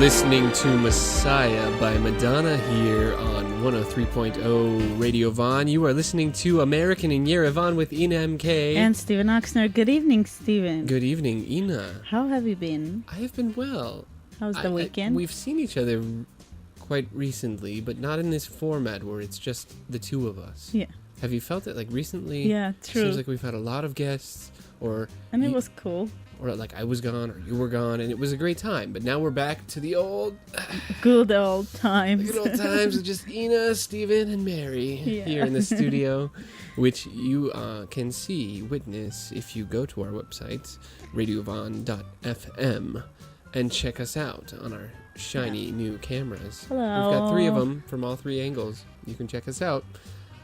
Listening to Messiah by Madonna here on 103.0 Radio Von. You are listening to American in Yerevan with Ina MK. And Steven Oxner. Good evening, Steven. Good evening, Ina. How have you been? I have been well. How's the weekend? We've seen each other quite recently, but not in this format where it's just the two of us. Yeah. Have you felt it like recently? Yeah, true. Seems like we've had a lot of guests, and it was cool. Or like I was gone or you were gone, and it was a great time. But now we're back to the old... Good old times. The good old times with just Ina, Steven, and Mary here in the studio, which you can witness if you go to our website, radiovon.fm, and check us out on our shiny new cameras. Hello. We've got 3 of them from all 3 angles. You can check us out.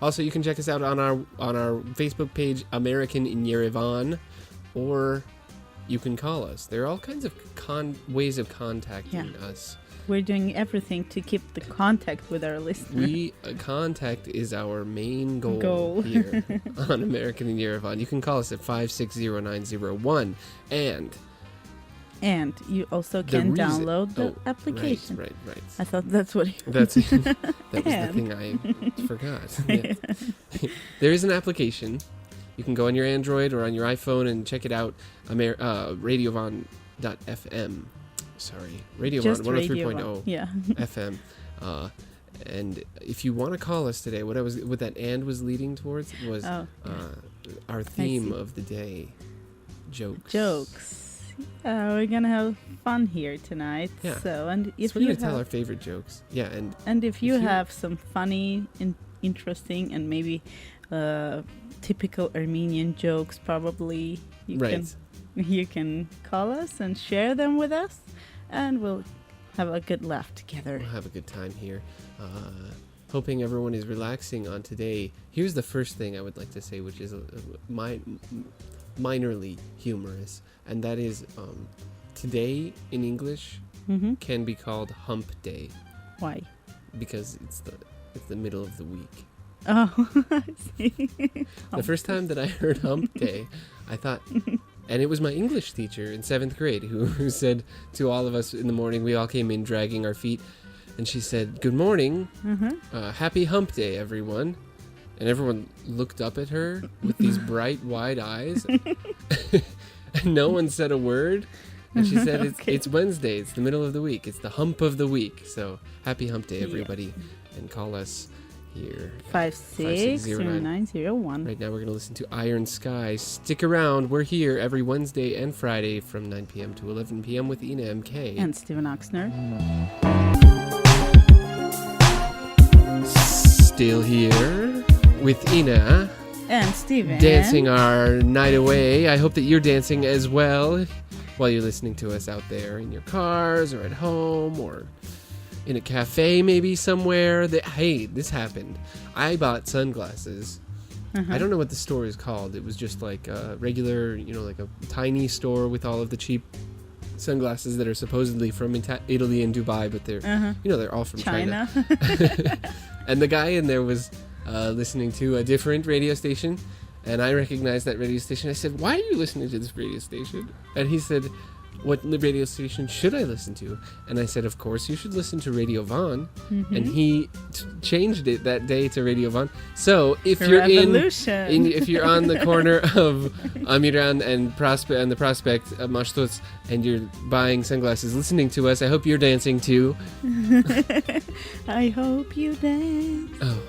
Also, you can check us out on our Facebook page, American in Yerevan, or... you can call us. There are all kinds of ways of contacting us. We're doing everything to keep the contact with our listeners. Contact is our main goal here on American in Yerevan. You can call us at 560-901. And you also can download the application. Right. I thought that's what that was the thing I forgot. Yeah. There is an application. You can go on your Android or on your iPhone and check it out. Radiovon.fm. Sorry. Radiovon 103.0 FM. And if you want to call us today, what that and was leading towards was our theme of the day. Jokes. We're going to have fun here tonight. Yeah. So we're going to tell our favorite jokes. Yeah. And if you have some funny and interesting and maybe... typical Armenian jokes, probably you can call us and share them with us, and we'll have a good laugh together. We'll have a good time here. Hoping everyone is relaxing on today. Here's the first thing I would like to say, which is minorly humorous, and that is today in English can be called Hump Day. Why? Because it's the middle of the week. Oh, I see. The first time that I heard Hump Day, I thought, and it was my English teacher in 7th grade who said to all of us in the morning, we all came in dragging our feet, and she said, "Good morning, happy Hump Day, everyone." And everyone looked up at her with these bright, wide eyes, and no one said a word. And she said, it's Wednesday, it's the middle of the week, it's the hump of the week. So happy Hump Day, everybody, and call us here 560-901. Right now we're going to listen to Iron Sky. Stick around. We're here every Wednesday and Friday from 9 p.m. to 11 p.m. with Ina MK. And Steven Oxner. Still here with Ina. And Steven. Dancing our night away. I hope that you're dancing as well while you're listening to us out there in your cars or at home or... in a cafe maybe somewhere. Hey, this happened. I bought sunglasses. I don't know what the store is called. It was just like a regular, like a tiny store with all of the cheap sunglasses that are supposedly from Italy and Dubai, but they're, they're all from China. And the guy in there was listening to a different radio station, and I recognized that radio station. I said, "Why are you listening to this radio station?" And he said, "What radio station should I listen to?" And I said, "Of course, you should listen to Radio Von." And he changed it that day to Radio Von. So if you're if you're on the corner of Amiran and the Prospect Mashtots, and you're buying sunglasses, listening to us, I hope you're dancing too. I hope you dance. Oh.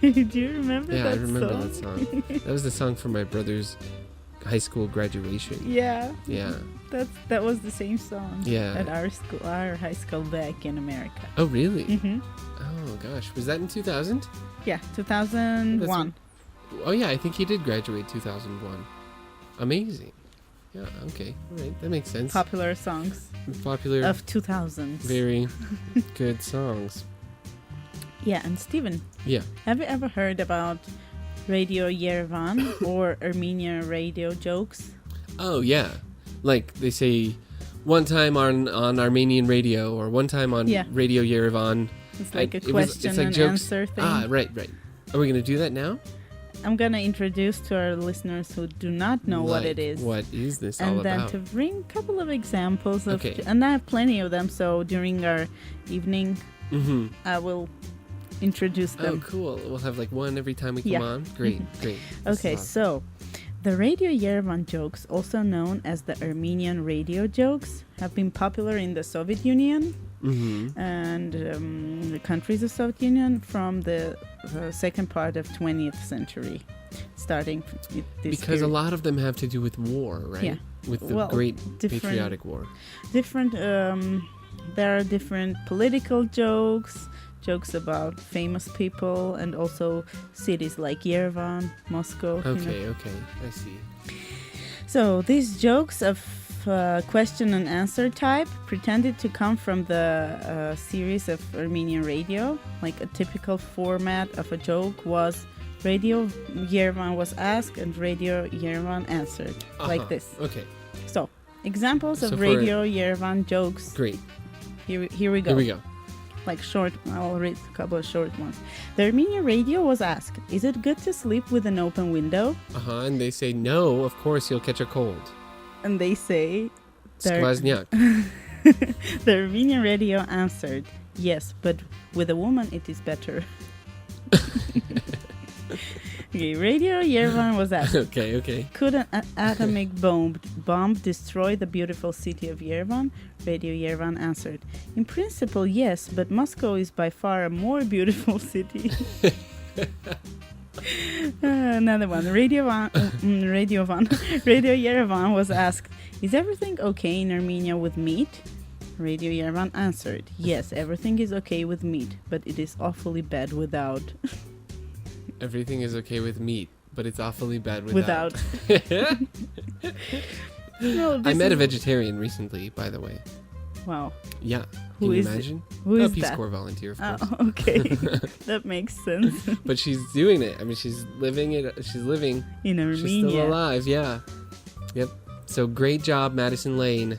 Do you remember that song? Yeah, I remember that song. That was the song for my brother's high school graduation. Yeah. Yeah. That was the same song. Yeah. At our high school back in America. Oh, really? Oh gosh, was that in 2000? Yeah, 2001. Oh yeah, I think he did graduate 2001. Amazing. Yeah. Okay. All right. That makes sense. Popular songs. Popular of 2000s. Very good songs. Yeah, and Steven. Yeah. Have you ever heard about Radio Yerevan or Armenian radio jokes? Oh yeah, like they say, one time on Armenian radio or one time on Radio Yerevan. It's like a question and answer thing. Ah, right. Are we gonna do that now? I'm gonna introduce to our listeners who do not know what it is. What is this all and about? then to bring a couple of examples of, Okay. and I have plenty of them. So during our evening, Mm-hmm. I will introduce Oh, them. cool. We'll have like one every time we come Yeah. on. Great, great. This Okay, is awesome. so the Radio Yerevan jokes, also known as the Armenian radio jokes, have been popular in the Soviet Union Mm-hmm. and the countries of Soviet Union from the second part of 20th century, starting with this Because a period. lot of them have to do with war, right? Yeah. With the Well, Great different- Patriotic War. different there are different political jokes about famous people, and also cities like Yerevan, Moscow. Okay, okay. I see. So these jokes of question and answer type pretended to come from the series of Armenian radio. Like a typical format of a joke was Radio Yerevan was asked and Radio Yerevan answered, like this. Okay, So examples So of for- Radio Yerevan jokes. great. Here we go. Here we go. Like short, I'll read a couple of short ones. The Armenian radio was asked, is it good to sleep with an open window? And they say, no, of course you'll catch a cold. And they say, Skvozniak. the Armenian radio answered, yes, but with a woman it is better. Okay, Radio Yerevan was asked, Okay, okay. could an atomic bomb destroy the beautiful city of Yerevan? Radio Yerevan answered, in principle, yes, but Moscow is by far a more beautiful city. Another one. Radio Yerevan was asked, is everything okay in Armenia with meat? Radio Yerevan answered, yes, everything is okay with meat, but it is awfully bad without. Everything is okay with meat, but it's awfully bad without. No, I this met a is- vegetarian recently, by the way. Wow. Yeah. Who Can you is it? imagine? Who A is Peace that? Corps volunteer, of course. Oh, okay. That makes sense. But she's doing it. I mean, she's living it. She's living. In She's still Armenia. alive. Yeah. Yep. So great job, Madison Lane,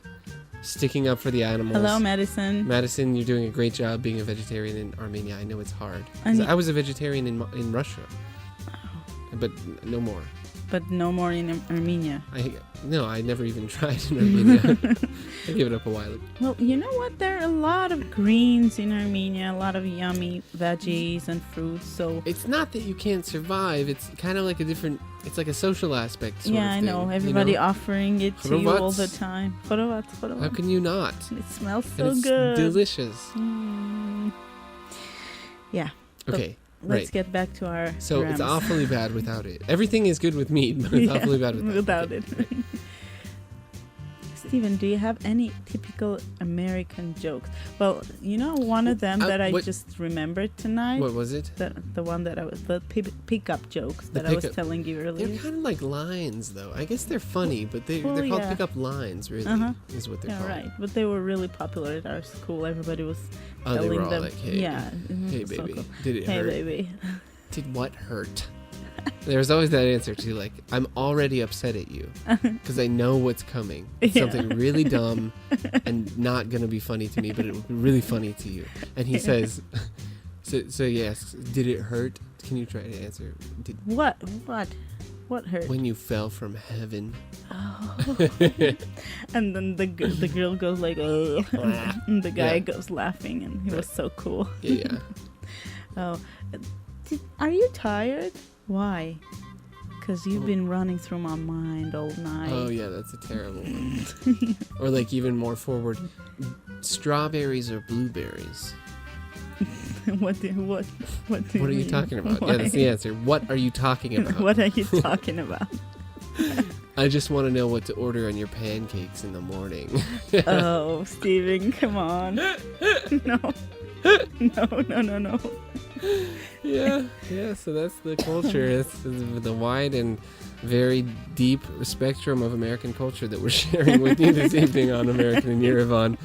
sticking up for the animals. Hello, Madison. Madison, you're doing a great job being a vegetarian in Armenia. I know it's hard. 'Cause And- I was a vegetarian in Russia, but no more. But no more in Armenia. I never even tried in Armenia. I gave it up a while ago. Well, you know what? There are a lot of greens in Armenia, a lot of yummy veggies and fruits. So It's not that you can't survive. It's kind of like a different. It's like a social aspect. Sort yeah, of I thing, know. you Everybody offering it to you all the Chorowats. time. Chorowat. How can you not? It smells And so it's good. delicious. Yeah. But Okay, Let's right. get back to our So rams. it's awfully bad without it. Everything is good with meat, but it's Yeah, awfully bad without, without Okay, it. right. Steven, do you have any typical American jokes? Well, you know, one of them that I what- just remembered tonight. What was it? The one that I was the pickup jokes The that I was pickup- telling you They're earlier. kind of like lines, though. I guess they're funny, but they're Well, called yeah. pickup lines, really, Uh-huh. is what they're Yeah, called. right. But they were really popular at our school. Everybody was Oh, they telling were all them. like, hey, yeah. hey, it was so baby, cool. did it Hey, hurt? baby. Did what hurt? There's always that answer to, like, I'm already upset at you because I know what's coming. It's Yeah. something really dumb and not going to be funny to me, but it would be really funny to you. And he says, so yes, did it hurt? Can you try to answer? Did What hurt? when you fell from heaven? And then the girl goes like, oh, and the guy Yeah. goes laughing, and he was so cool. Yeah. Oh, are you tired? Why? Because you've been running through my mind all night. Oh yeah, that's a terrible one. Or like even more forward, strawberries or blueberries? What do you What are you mean? talking about? Why? Yeah, that's the answer. What are you talking about? What are you talking about? I just want to know what to order on your pancakes in the morning. Oh, Steven, come on. No. No. Yeah, so that's the culture. That's the wide and very deep spectrum of American culture that we're sharing with you this evening on American in Yerevan.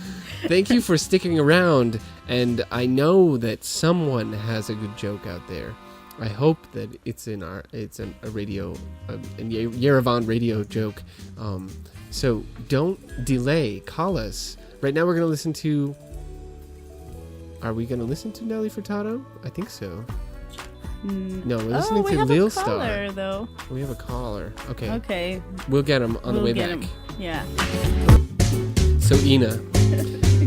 Thank you for sticking around, and I know that someone has a good joke out there. I hope that it's a radio, a Yerevan radio joke. So don't delay. Call us. Right now we're going to listen to... Are we going to listen to Nelly Furtado? I think so. No, we're listening we to have Lil a Star. caller, though. We have a caller. Okay. Okay. We'll get him on the way get back. him. Yeah. So, Ina,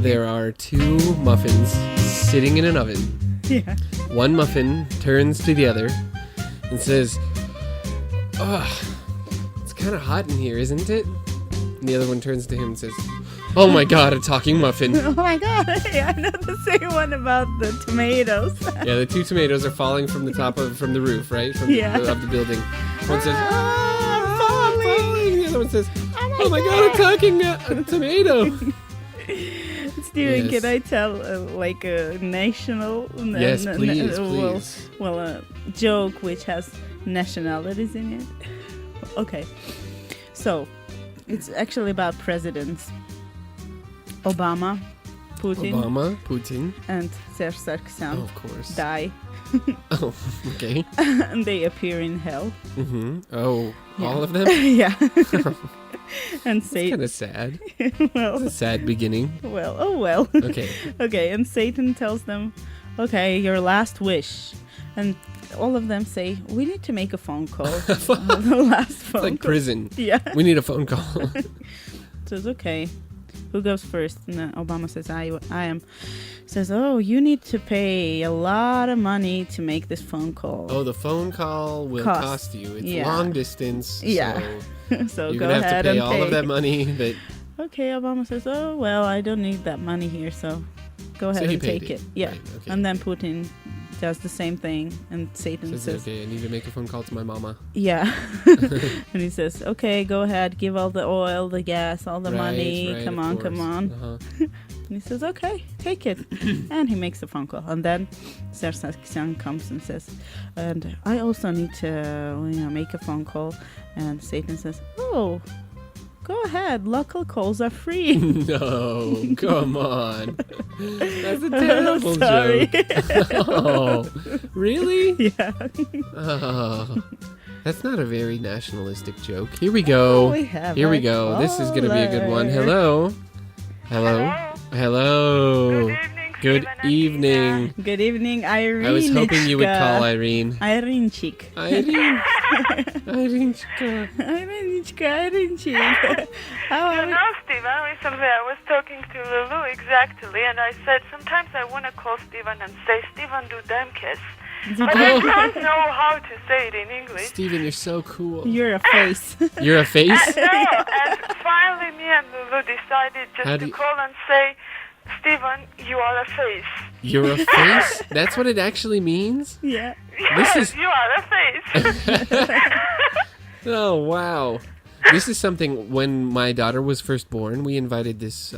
there are 2 muffins sitting in an oven. Yeah. One muffin turns to the other and says, "Ugh, it's kind of hot in here, isn't it?" And the other one turns to him and says, "Oh my God, a talking muffin." Oh my God! I know the same one about the tomatoes. Yeah, the 2 tomatoes are falling from the top from the roof, right? Of the building. One says, I'm falling. The other one says, "Oh my God, a talking tomato." Steven, Yes. can I tell like a national? Yes, please. Well, a joke which has nationalities in it. Okay, so it's actually about presidents. Obama, Putin, and Serge Sarkisian Oh, of course. die. Oh, okay. And they appear in hell. Mm-hmm. Oh, Yeah. all of them? Yeah. And It's Satan. kind of sad. Well, It's a sad beginning. well, oh well. Okay. Okay, and Satan tells them, "Okay, your last wish," and all of them say, "We need to make a phone call." The last phone It's like call. prison. Yeah. We need a phone call. Says, "Okay, who goes first?" And then Obama says, "I am." Says, "Oh, you need to pay a lot of money to make this phone call." Oh, the phone call will cost you. It's Yeah. long distance. Yeah. So So you're go going to have ahead to pay and all pay. of that money. That Okay, Obama says, "Oh, well, I don't need that money here, so go ahead he and paid take it. it." Yeah. Right, okay. And then Putin does the same thing, and Satan says, says, okay, I need to make a phone call to my mama. "Yeah." And he says, "Okay, go ahead, give all the oil, the gas, all the money. Right, Come of on, course. come on." Uh-huh. And he says, "Okay, take it." And he makes a phone call. And then Serge Sarkisian comes and says, "And I also need to make a phone call." And Satan says, "Oh, go ahead. Local calls are free." No, come on. That's a terrible Sorry. joke. Oh, really? Yeah. Oh, that's not a very nationalistic joke. Here we go. We have Here we a go. This is going to be a good one. caller. Hello. Hello. Hello. Good Good evening, evening. Good evening, Irene. I was hoping you would call Irene. Irene Chick. Irene. Irenechka. Irene Chick. How You are know, Steven, recently I was talking to Lulu exactly, and I said sometimes I want to call Steven and say, Steven, do them kiss. But I don't know how to say it in English. Steven, you're so cool. You're a face. You're a face? No, and finally me and Lulu decided How just do to you- call and say, Steven, you are a face. You're a face? That's what it actually means? Yeah. Yes, is- you are a face. Oh, wow. This is something, when my daughter was first born, we invited this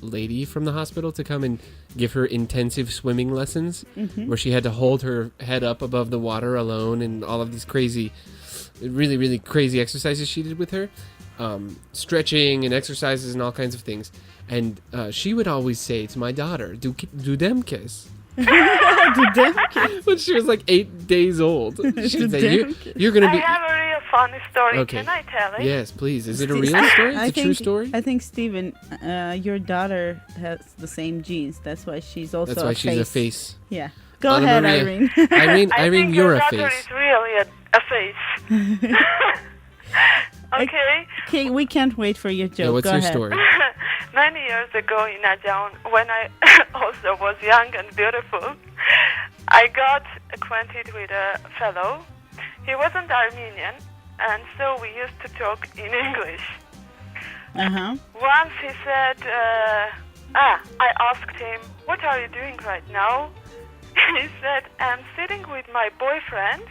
lady from the hospital to come and give her intensive swimming lessons, where she had to hold her head up above the water alone and all of these crazy, really, really crazy exercises she did with her. Stretching and exercises and all kinds of things. And she would always say to my daughter, do them kiss. Do them kiss. When she was like 8 days old. She would say, them you're going to I be... have a real funny story. Okay. Can I tell it? Yes, please. Is it a real story? It's a true story? I think, Steven, your daughter has the same genes. That's why she's also That's why she's a face. Yeah. Go Anna ahead, Maria. Irene. Irene, I Irene, think you're your a daughter face. is really a face. Okay. Okay, we can't wait for your joke. Yeah, what's Go your ahead. story? Many years ago in Ajan, when I also was young and beautiful, I got acquainted with a fellow. He wasn't Armenian, and so we used to talk in English. Uh-huh. Once he said, I asked him, what are you doing right now? He said, I'm sitting with my boyfriend,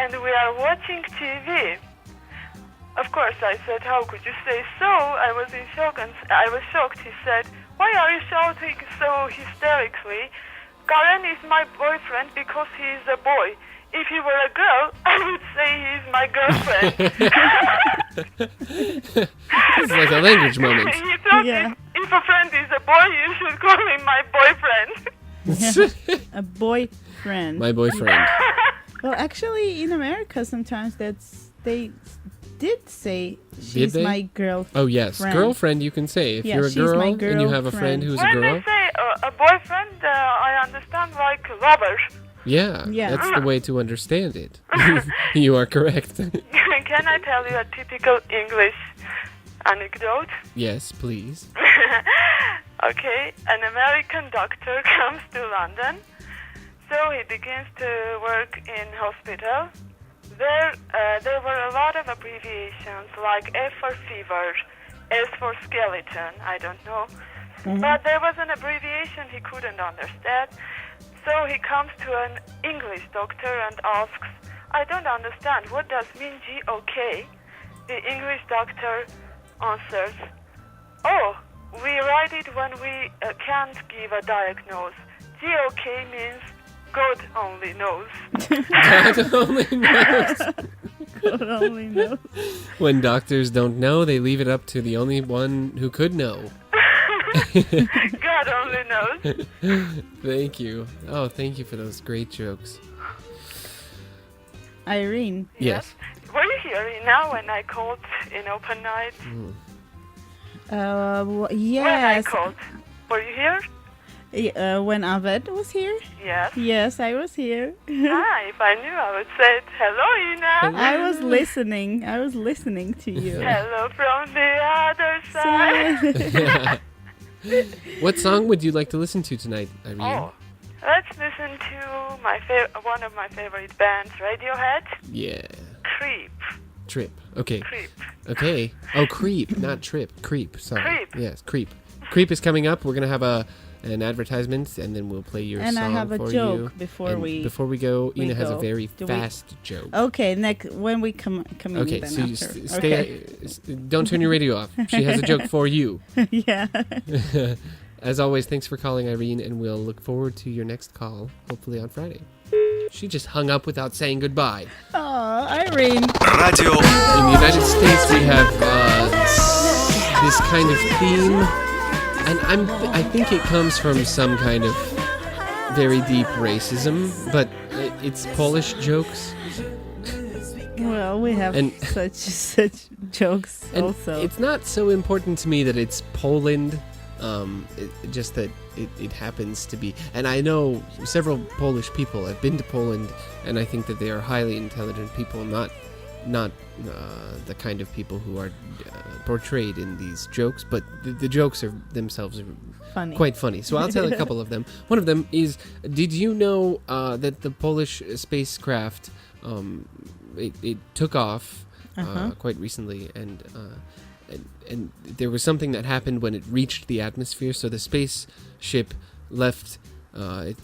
and we are watching TV. Of course, I said, how could you say so? I was in shock, and I was shocked. He said, why are you shouting so hysterically? Karen is my boyfriend because he is a boy. If he were a girl, I would say he's my girlfriend. It's like a language moment. He thought Yeah. if a friend is a boy, you should call him my boyfriend. A boyfriend. My boyfriend. Well, actually, in America, sometimes they did say she's they? my girlfriend. Oh, yes. Friend. Girlfriend, you can say. If Yeah, you're a she's girl my and you have a friend girlfriend. who's a When girl. they say a boyfriend, I understand like lover. Yeah, Yeah. that's the way to understand it. You are correct. Can I tell you a typical English anecdote? Yes, please. Okay, an American doctor comes to London, so he begins to work in hospital. There were a lot of abbreviations, like F for fever, S for skeleton, I don't know. But there was an abbreviation he couldn't understand, so he comes to an English doctor and asks, I don't understand, what does mean GOK? The English doctor answers, oh, we write it when we can't give a diagnosis. GOK means God only knows. God only knows. God only knows. When doctors don't know, they leave it up to the only one who could know. God only knows. Thank you. Oh, thank you for those great jokes. Irene. Yes. Were you here now when I called in open night? Yes. When I called. Were you here? When Aved was here? Yes. Yes, I was here. If I knew, I would say, hello, Ina. I was listening. I was listening to you. Hello from the other side. What song would you like to listen to tonight, Irene? Oh, let's listen to one of my favorite bands, Radiohead. Yeah. Creep. Trip. Okay. Creep. Okay. Oh, Creep, not Trip. Creep. Sorry. Creep. Yes, Creep. Creep is coming up. We're gonna have an advertisement, and then we'll play your And song I have a for joke you. before And we before we go, we Ina has a go. very Do we- fast joke. Okay, next when we come in Okay, then so you after. stay. Don't turn your radio off. She has a joke for you. Yeah. As always, thanks for calling, Irene, and we'll look forward to your next call, hopefully on Friday. She just hung up without saying goodbye. Oh, Irene. Radio. In the United States, we have this kind of theme, and I think it comes from some kind of very deep racism, but it's Polish jokes. Well, we have And- such jokes And also. it's not so important to me that it's Poland, just that it happens to be. And I know several Polish people. I've been to Poland, and I think that they are highly intelligent people, not the kind of people who are portrayed in these jokes, but the jokes are themselves are Funny. quite funny. So I'll tell a couple of them. One of them is, did you know that the Polish spacecraft, it took off quite recently, and there was something that happened when it reached the atmosphere. So the spaceship left.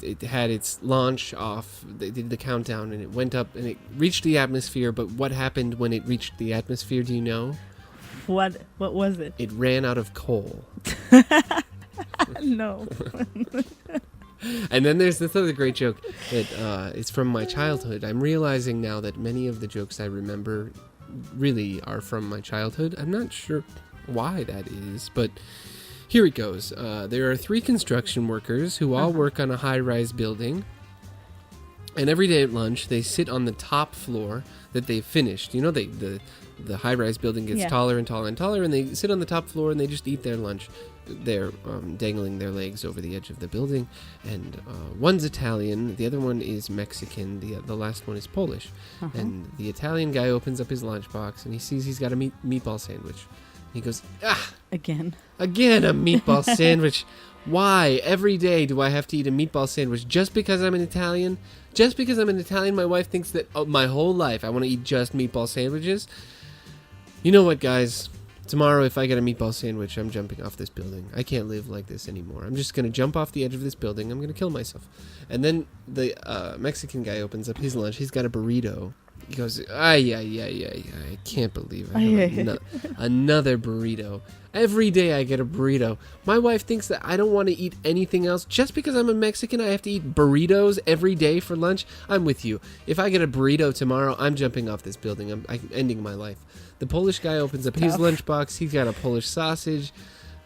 It had its launch off. They did the countdown, and it went up, and it reached the atmosphere. But what happened when it reached the atmosphere? Do you know? What was it? It ran out of coal. No. And then there's this other great joke that is from my childhood. I'm realizing now that many of the jokes I remember really are from my childhood. I'm not sure why that is, but here it goes. There are 3 construction workers who all work on a high-rise building. And every day at lunch, they sit on the top floor that they've finished. You know, the high-rise building gets taller and taller and taller, and they sit on the top floor and they just eat their lunch. They're dangling their legs over the edge of the building. And one's Italian, the other one is Mexican, the last one is Polish. And the Italian guy opens up his lunchbox, and he sees he's got a meatball sandwich. He goes, Again a meatball sandwich. Why? Every day do I have to eat a meatball sandwich just because I'm an Italian? Just because I'm an Italian, my wife thinks that my whole life I want to eat just meatball sandwiches? You know what, guys? Tomorrow, if I get a meatball sandwich, I'm jumping off this building. I can't live like this anymore. I'm just going to jump off the edge of this building. I'm going to kill myself. And then the Mexican guy opens up his lunch. He's got a burrito. He goes, ay. I can't believe I have another burrito. Every day I get a burrito. My wife thinks that I don't want to eat anything else. Just because I'm a Mexican, I have to eat burritos every day for lunch. I'm with you. If I get a burrito tomorrow, I'm jumping off this building. I'm ending my life. The Polish guy opens up his lunchbox. He's got a Polish sausage.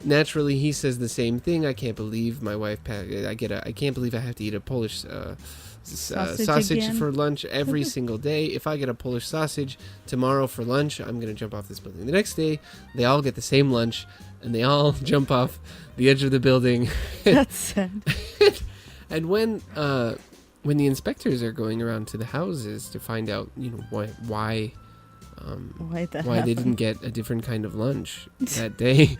Naturally, he says the same thing. I can't believe my wife. I can't believe I have to eat a Polish sausage for lunch every single day. If I get a Polish sausage tomorrow for lunch, I'm gonna jump off this building. The next day, they all get the same lunch, and they all jump off the edge of the building. That's sad. And when when the inspectors are going around to the houses to find out, why Why that why they happened? didn't get a different kind of lunch that day,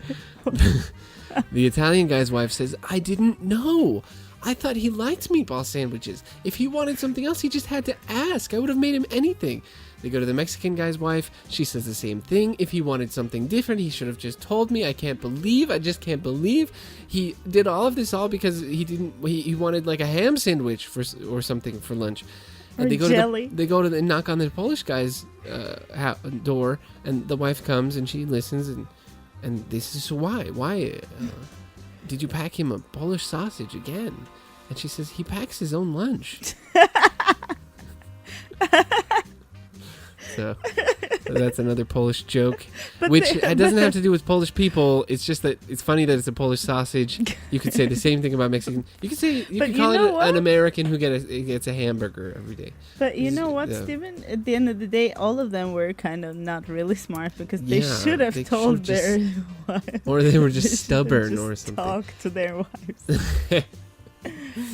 the Italian guy's wife says, "I didn't know. I thought he liked meatball sandwiches. If he wanted something else, he just had to ask. I would have made him anything." They go to the Mexican guy's wife. She says the same thing. If he wanted something different, he should have just told me. I just can't believe he did all of this all because he wanted like a ham sandwich or something for lunch. Or They go jelly. they go to the knock on the Polish guy's door, and the wife comes and she listens, and they say, "So why did you pack him a Polish sausage again?" And she says, "He packs his own lunch." So that's another Polish joke, which doesn't have to do with Polish people. It's just that it's funny that it's a Polish sausage. You could say the same thing about Mexican. You could say you But could you call it know what? an American who gets a hamburger every day. But you know what, Yeah. Steven? At the end of the day, all of them were kind of not really smart because they Yeah, should have they told should their wives. Or they were They just should have stubborn just or something. Talk to their wives.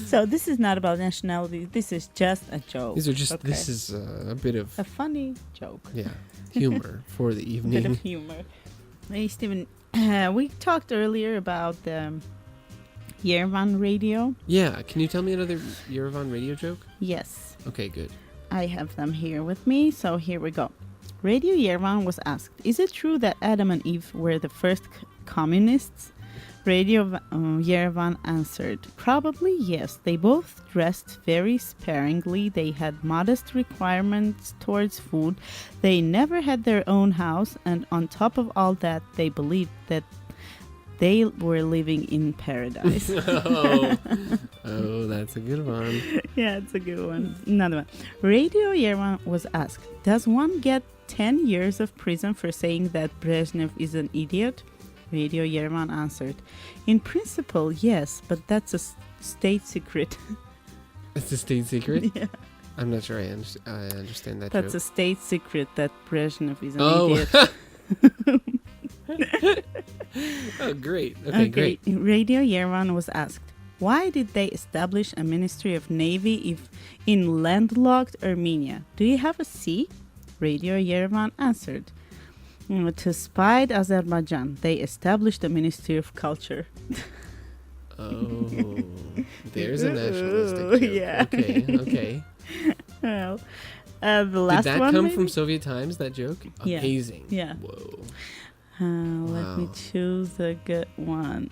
So this is not about nationality. This is just a joke. These are just. Okay. This is a bit of A funny joke. humor for the A bit evening. of humor. Hey, Steven, we talked earlier about the Yerevan radio. Yeah, can you tell me another Yerevan radio joke? Yes, Okay, good. I have them here with me, so here we go. Radio Yerevan was asked, "Is it true that Adam and Eve were the first communists?" Radio Yerevan answered, "Probably yes. They both dressed very sparingly. They had modest requirements towards food. They never had their own house. And on top of all that, they believed that they were living in paradise." Oh, that's a good one. Yeah, it's a good one. Another one. Radio Yerevan was asked, "Does one get 10 years of prison for saying that Brezhnev is an idiot?" Radio Yerevan answered, "In principle, yes, but that's a state secret." It's a state secret? Yeah, I'm not sure I understand that that's a joke. state secret that Brezhnev is an Oh. idiot. Oh, great. Okay, great. Radio Yerevan was asked, "Why did they establish a Ministry of Navy if in landlocked Armenia? Do you have a sea?" Radio Yerevan answered, "To spite Azerbaijan, they established a Ministry of Culture." Oh, there's a nationalistic Ooh, joke. yeah. Okay. Well, the last Did that one come maybe? from Soviet times, that joke? Yeah. Amazing. Yeah. Whoa. Let me Wow. choose a good one.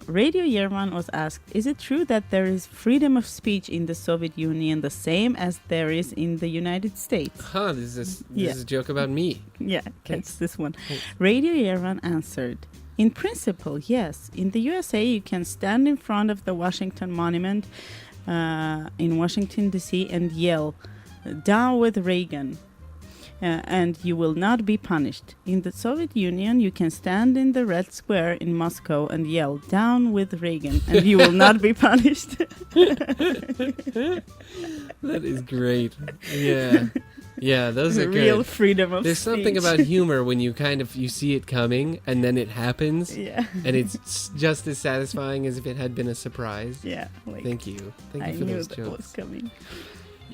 Radio Yerevan was asked, "Is it true that there is freedom of speech in the Soviet Union the same as there is in the United States?" Huh, this is Yeah. a joke about me. Yeah, catch this one. Thanks. Radio Yerevan answered, "In principle, yes. In the USA, you can stand in front of the Washington Monument in Washington, D.C. and yell, 'Down with Reagan,' and you will not be punished. In the Soviet Union, you can stand in the Red Square in Moscow and yell, 'Down with Reagan,' and you will not be punished." That is great. Yeah. Yeah, those are Real good. freedom of There's something speech. about humor when you see it coming and then it happens Yeah. and it's just as satisfying as if it had been a surprise. Yeah. Like, Thank you. Thank I you for knew those that jokes. was coming.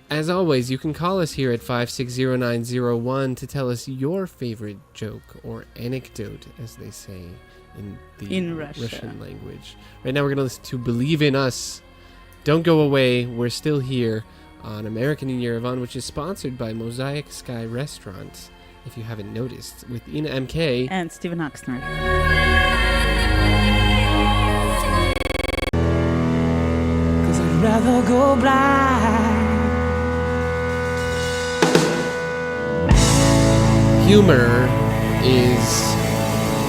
As always, you can call us here at 560-901 to tell us your favorite joke or anecdote, as they say in the In Russia. Russian language. Right now we're going to listen to Believe in Us. Don't go away. We're still here on American in Yerevan, which is sponsored by Mosaic Sky Restaurant, if you haven't noticed, with Ina MK. And Steven Oxnard. Cause I'd rather go blind. Humor is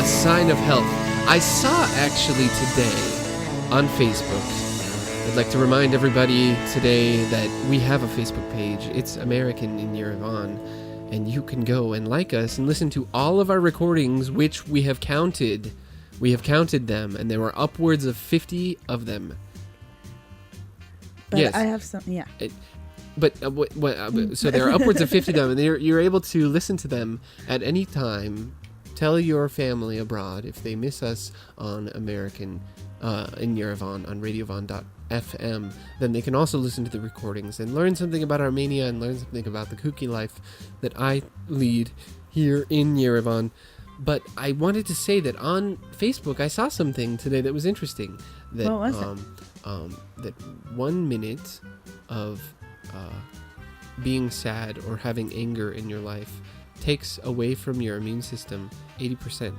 a sign of health. I saw actually today on Facebook. I'd like to remind everybody today that we have a Facebook page. It's American in Yerevan, and you can go and like us and listen to all of our recordings, which we have counted. We have counted them, and there were upwards of 50 of them. But Yes. I have some, yeah. But so there are upwards of 50 of them, and you're able to listen to them at any time. Tell your family abroad if they miss us on American in Yerevan on radiovan.fm, then they can also listen to the recordings and learn something about Armenia and learn something about the kooky life that I lead here in Yerevan. But I wanted to say that on Facebook, I saw something today that was interesting. That, what was it? That 1 minute of being sad or having anger in your life takes away from your immune system 80%.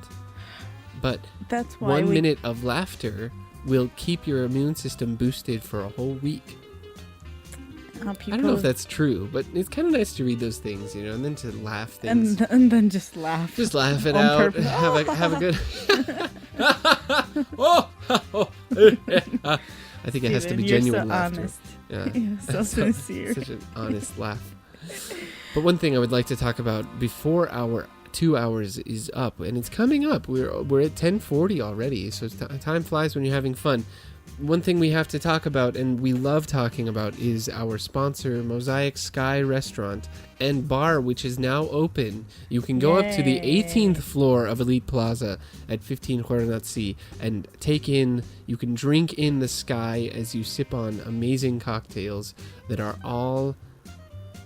But That's why 1 minute of laughter will keep your immune system boosted for a whole week. I don't know if that's true, but it's kind of nice to read those things, and then to laugh things. And then just laugh. Just laugh it on out. purpose. Have a good. I think it has to be Steven, genuine you're so laughter. honest. Yeah. You're so sincere. Such an honest laugh. But one thing I would like to talk about before our 2 hours is up, and it's coming up. We're at 10:40 already, so time flies when you're having fun. One thing we have to talk about, and we love talking about, is our sponsor, Mosaic Sky Restaurant and Bar, which is now open. You can go up to the 18th floor of Elite Plaza at 15 Hornatsi and you can drink in the sky as you sip on amazing cocktails that are all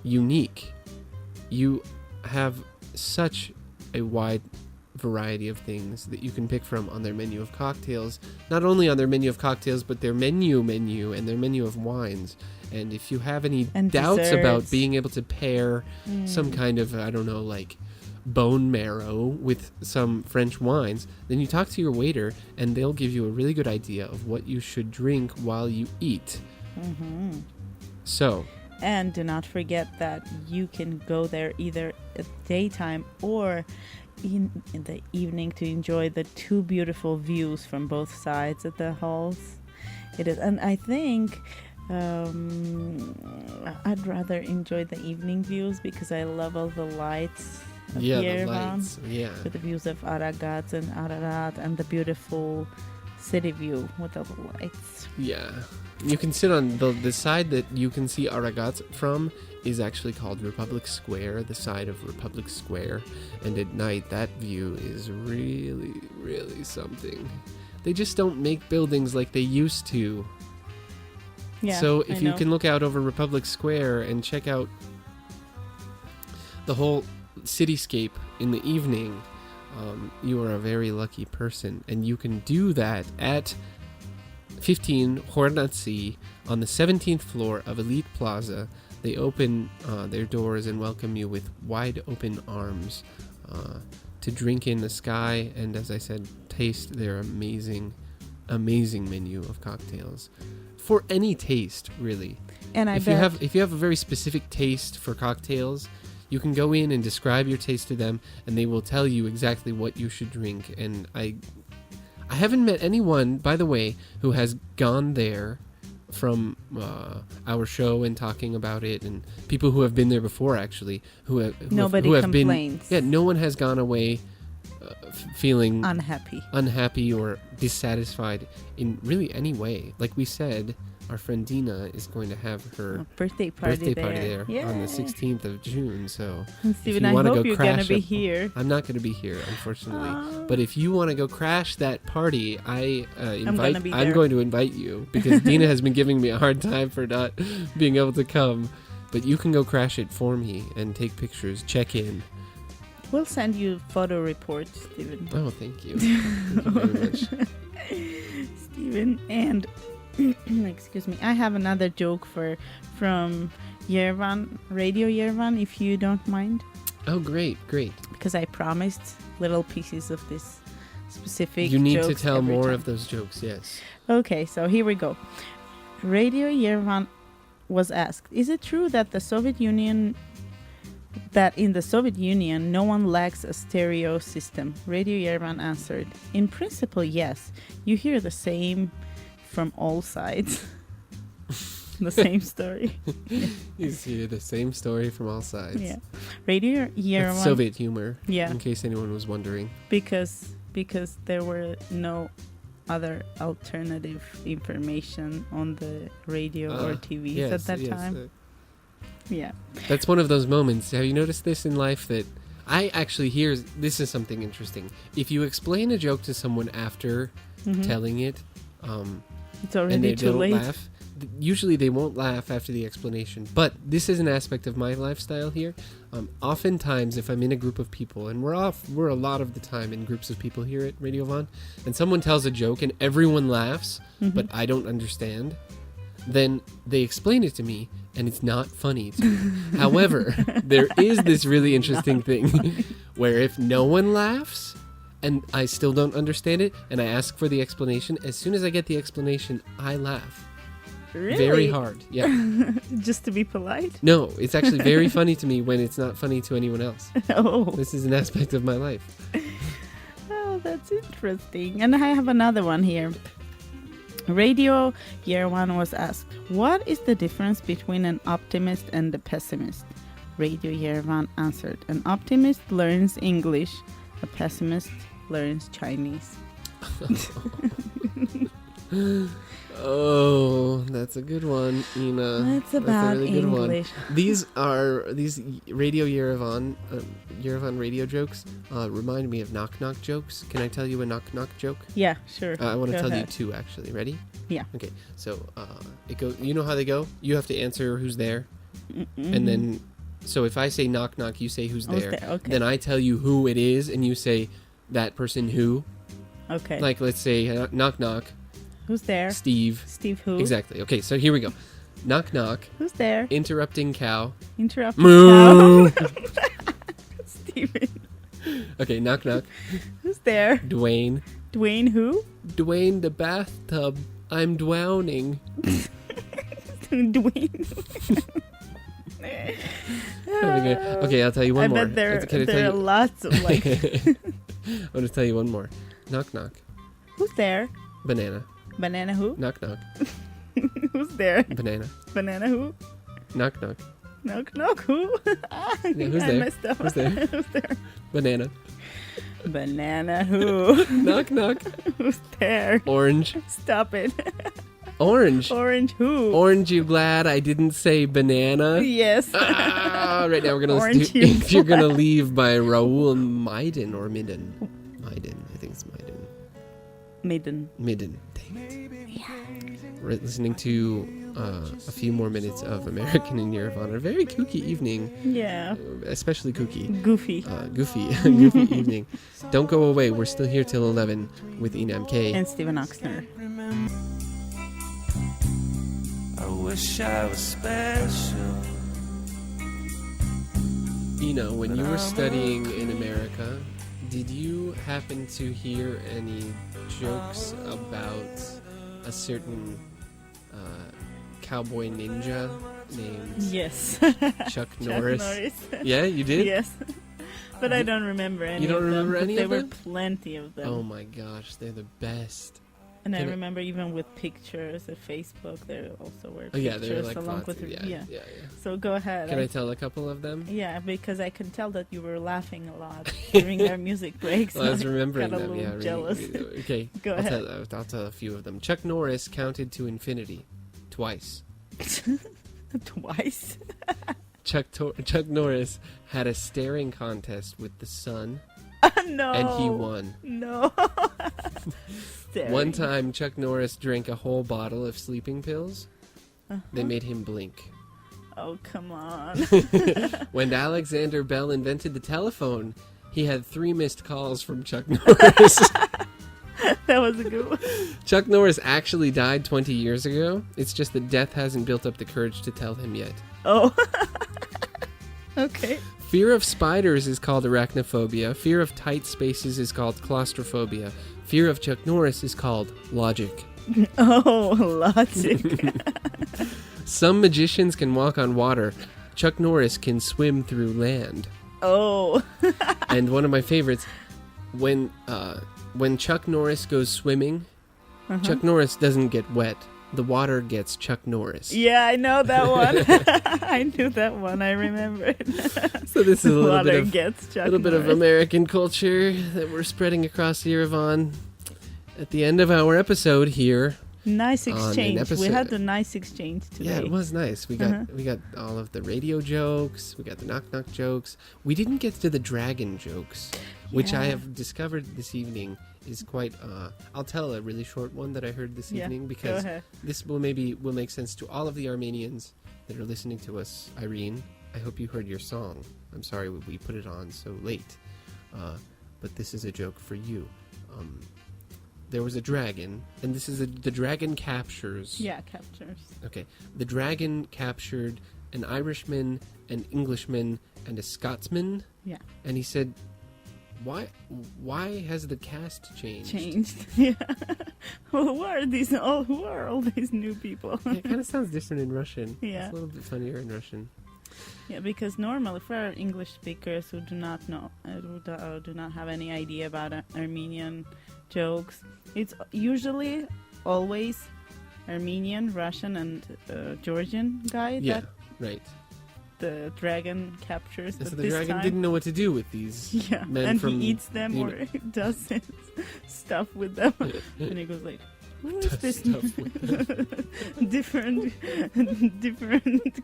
unique. You have such a wide variety of things that you can pick from on their menu of cocktails. Not only on their menu of cocktails, but their menu and their menu of wines. And if you have any doubts desserts. about being able to pair some kind of, I don't know, like bone marrow with some French wines, then you talk to your waiter and they'll give you a really good idea of what you should drink while you eat. Mm-hmm. So, and do not forget that you can go there either at daytime or in the evening to enjoy the two beautiful views from both sides of the halls. It is, and I think I'd rather enjoy the evening views because I love all the lights. Yeah, the Yerevan, lights. Yeah. with the views of Aragat and Ararat and the beautiful city view with all the lights. Yeah. You can sit on the side that you can see Aragat from is actually called Republic Square, the side of Republic Square. And at night, that view is really, really something. They just don't make buildings like they used to. Yeah, so if I you know. can look out over Republic Square and check out the whole cityscape in the evening, you are a very lucky person. And you can do that at 15 Hornatsi on the 17th floor of Elite Plaza. They open their doors and welcome you with wide open arms to drink in the sky and, as I said, taste their amazing, amazing menu of cocktails. For any taste, really. And if you have a very specific taste for cocktails, you can go in and describe your taste to them, and they will tell you exactly what you should drink. And I haven't met anyone, by the way, who has gone there from our show and talking about it, and people who have been there before, actually, who have complains. Been, no one has gone away feeling unhappy or dissatisfied in really any way. Like we said, our friend Dina is going to have her birthday party there yeah. on the 16th of June. So, Steven, I hope you're going to be here. I'm not going to be here, unfortunately. But if you want to go crash that party, I'm going to invite you because Dina has been giving me a hard time for not being able to come. But you can go crash it for me and take pictures, check in. We'll send you photo reports, Steven. Oh, thank you. Thank you very much. Steven, and excuse me, I have another joke from Yerevan, Radio Yerevan, if you don't mind. Oh, great. Because I promised little pieces of this specific You need jokes to tell every more time. of those jokes, yes. Okay, so here we go. Radio Yerevan was asked, is it true that in the Soviet Union no one lacks a stereo system? Radio Yerevan answered, in principle, yes. You hear the same from all sides. The same story. You hear the same story from all sides. Yeah. Radio Yerevan. That's Soviet humor. Yeah. In case anyone was wondering. Because there were no other alternative information on the radio or TVs at that time. Yeah. That's one of those moments. Have you noticed this in life that I actually hear? This is something interesting. If you explain a joke to someone after telling it, It's and already they too don't late. laugh, usually they won't laugh after the explanation. But this is an aspect of my lifestyle here. Oftentimes, if I'm in a group of people, and we're a lot of the time in groups of people here at Radio Von, and someone tells a joke and everyone laughs, but I don't understand, then they explain it to me, and it's not funny to me. However, there is this really interesting thing where if no one laughs and I still don't understand it and I ask for the explanation, as soon as I get the explanation, I laugh. Really? Very hard. Yeah. Just to be polite? No, it's actually very funny to me when it's not funny to anyone else. Oh. This is an aspect of my life. Oh, that's interesting. And I have another one here. Radio Yerevan was asked, what is the difference between an optimist and a pessimist? Radio Yerevan answered, an optimist learns English, a pessimist learns Chinese. Oh, that's a good one, Ina. That's about a really good English. one. These Radio Yerevan radio jokes remind me of knock knock jokes. Can I tell you a knock knock joke? Yeah, sure. I want to Go tell ahead. you two, actually. Ready? Yeah. Okay. So it goes. You know how they go? You have to answer who's there, and then so if I say knock knock, you say who's there. Okay. Then I tell you who it is, and you say that person who. Okay. Like let's say knock knock. Who's there? Steve. Steve who? Exactly. Okay, so here we go. Knock knock. Who's there? Interrupting cow. Interrupting Moo. cow. Steven. Okay, knock knock. Who's there? Dwayne. Dwayne who? Dwayne the bathtub. I'm drowning. Dwayne. Okay, I'll tell you one I more. bet there Can I tell are you? lots of like. I'm gonna tell you one more. Knock knock. Who's there? Banana. Banana who? Knock knock. Who's there? Banana. Banana who? Knock knock. Knock knock who? Yeah, who's I there? messed up. Who's there? Who's there? Banana. Banana who? Knock knock. Who's there? Orange. Stop it. Orange. Orange who? Orange, you glad I didn't say banana? Yes. Right now we're gonna listen Orange, to you If You're Gonna Leave by Raoul Maiden or Midden. Maiden, I think it's Maiden. Maiden. Midden. Dang it. Yeah. We're listening to a few more minutes of American in Yerevan. A very kooky evening. Yeah. Especially kooky. Goofy. Goofy evening. Don't go away. We're still here till 11 with Ina MK. And Steven Oxner. I wish I was special. Ina, when you were studying in America, did you happen to hear any jokes about a certain cowboy ninja named Yes. Chuck Norris? Norris. Yeah, you did? Yes. But I don't remember any You don't of them. remember but any there of were them? plenty of them. Oh my gosh, they're the best. And I Can I- remember even with pictures of Facebook, there also were Oh yeah, pictures they're like along lots with of, yeah. So go ahead. Can I tell a couple of them? Yeah, because I can tell that you were laughing a lot during our music breaks. Well, I was remembering got a them. little Yeah, really, jealous. really. Okay, Go ahead. I'll tell a few of them. Chuck Norris counted to infinity twice. Twice. Chuck Norris had a staring contest with the sun, No. and he won. No. Staring. One time, Chuck Norris drank a whole bottle of sleeping pills. They made him blink. Oh, come on. When Alexander Bell invented the telephone, he had 3 missed calls from Chuck Norris. That was a good one. Chuck Norris actually died 20 years ago. It's just that death hasn't built up the courage to tell him yet. Oh. Okay. Fear of spiders is called arachnophobia. Fear of tight spaces is called claustrophobia. Fear of Chuck Norris is called logic. Oh, logic. Some magicians can walk on water. Chuck Norris can swim through land. Oh. And one of my favorites, when Chuck Norris goes swimming, Chuck Norris doesn't get wet. The water gets Chuck Norris. Yeah, I know that one. I knew that one. I remember it. So this is a little Water bit gets Chuck of Norris. American culture that we're spreading across Yerevan. At the end of our episode here. Nice on an exchange. We episode- had a nice exchange today. Yeah, it was nice. We got all of the radio jokes. We got the knock knock jokes. We didn't get to the dragon jokes, which I Yeah. have discovered this evening is quite. I'll tell a really short one that I heard this Yeah, evening go because ahead. this will make sense to all of the Armenians that are listening to us. Irene, I hope you heard your song. I'm sorry we put it on so late, but this is a joke for you. There was a dragon, and this is the dragon captures. Yeah, captures. Okay, the dragon captured an Irishman, an Englishman, and a Scotsman. Yeah. And he said, "Why has the cast changed?" Yeah. Who are all these new people? Yeah, it kind of sounds different in Russian. Yeah. It's a little bit funnier in Russian. Yeah, because normally for English speakers who do not know, do not have any idea about Armenian jokes, it's usually always Armenian, Russian, and Georgian guy Yeah, that right. the dragon captures. And But so the this dragon time, didn't know what to do with these yeah, men and from he eats them the or does his stuff with them, and he goes like, "Who is this stuff with different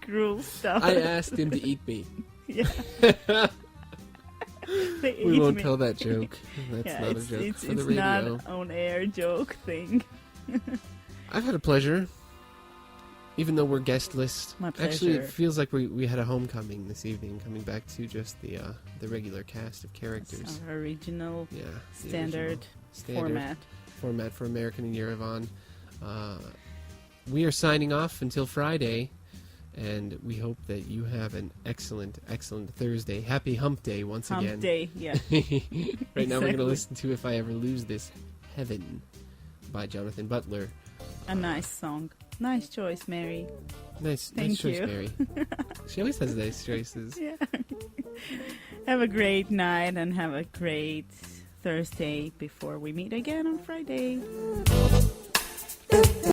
cruel stuff?" I asked him to eat me. Yeah. They We ate won't me. tell that joke. That's Yeah, not a joke it's for the radio. not on air joke thing. I've had a pleasure, even though we're guestless. My Actually, it pleasure. feels like we had a homecoming this evening, coming back to just the regular cast of characters. Our original Yeah, the standard original format. format for American in Yerevan. We are signing off until Friday, and we hope that you have an excellent Thursday. Happy Hump Day once Hump again. day, yeah. Right now, we're going to Exactly. listen to "If I Ever Lose This Heaven" by Jonathan Butler. A nice song. Nice choice, Mary. Nice Thank choice, you. Mary. She always has nice choices. Yeah. Have a great night and have a great Thursday before we meet again on Friday.